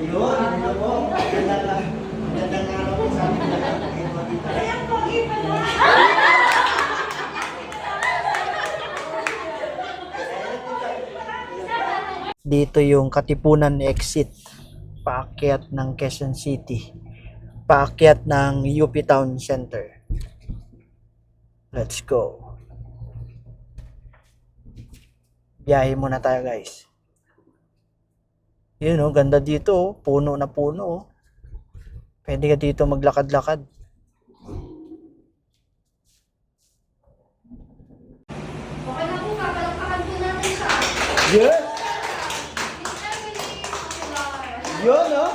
Ayun, ano po? Magandang araw po sa amin lahat. Ayan po, iba na. Dito yung Katipunan exit. Paakyat ng Quezon City. Paakyat ng UP Town Center. Let's go. Biyahe muna tayo, guys. Yun, oh, ganda dito, oh. Puno na puno, oh. Pwede ka dito maglakad-lakad. Okay na po, kapalakpakan po natin siya. Yes! Miss Emily Popular. Yun, oh.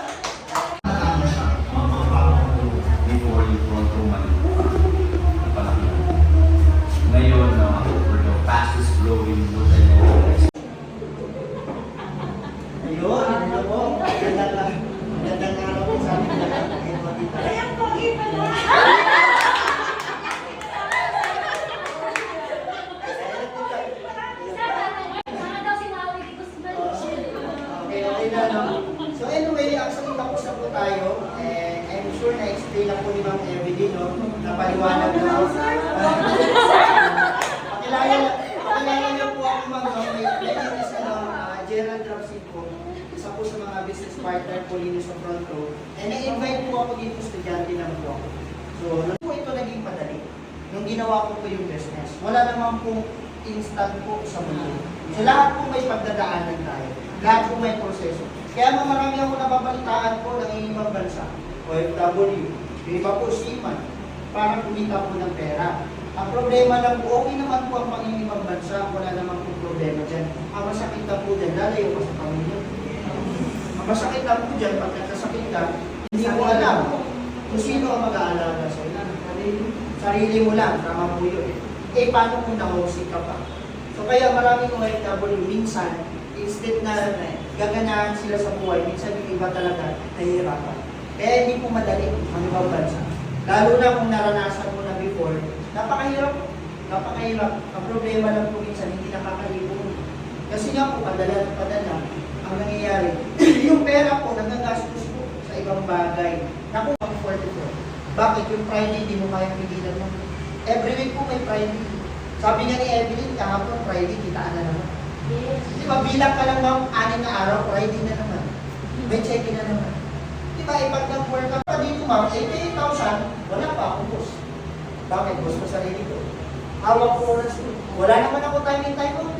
Before you front woman, palaki. Ngayon, we're the fastest growing multinational. Ayun, ano po? Magandang araw po sa amin lahat. Ayan po, iba na. Sana daw si Maui dito sa Okay na, no? So anyway, actually tapos na po tayo. I'm sure na-explain na po ni Ma'am Evelyn, no? Napaliwanag na ako. Pakilala niyo po ako, Ma'am. My name is Gerald Rapsin po. Isa po sa mga business partner po dito sa front row. And na-invite po ako dito, estudyante lang po ako. So, po ito naging padali. Nung ginawa ko po yung business, wala naman po instant po sa mundo. So, lahat po may pagdadaanan tayo. Lahat po may proseso. Kaya marami ako nababalitaan po ng ibang bansa. OFW, yung iba po seaman, para kumita po ng pera. Ang problema lang po, okay naman po ang pangingibang bansa, wala naman po problema dyan. Ang masakit na po dyan, lalayo ka sa pamilya. Ang masakit na po dyan, pag nagkasakit ka, hindi mo alam kung sino ang mag-aalaga sa iyo. Sarili mo lang, tama po yun. Eh, paano kung nahusik ka pa? So, kaya maraming OFW, minsan, instead na gaganahan sila sa buhay, minsan yung iba talaga nahihirapan. Kaya hindi po madali ang ibang bansa. Lalo na kung naranasan mo na before, napakahirap. Napakahirap. Ang problema lang po minsan, hindi nakakaipon. Kasi nga po, padala ang nangyayari. Yung pera po, nagagastos po sa ibang bagay. Naku, ang 44. Bakit? Yung Friday, di mo kayang pigilan mo. Every week po may Friday. Sabi nga ni Evelyn, kahapon Friday, kitaan na naman. Di ba, bilang ka lang ng 6 na araw, Friday na naman. May check-in na naman. Di ba, ipag nag-work ka pa dito, ma'am, 88,000, wala pa ako, boss. Bakit? Boss ko sarili ko. Hawak ko oras ko. Wala naman ako time in time out.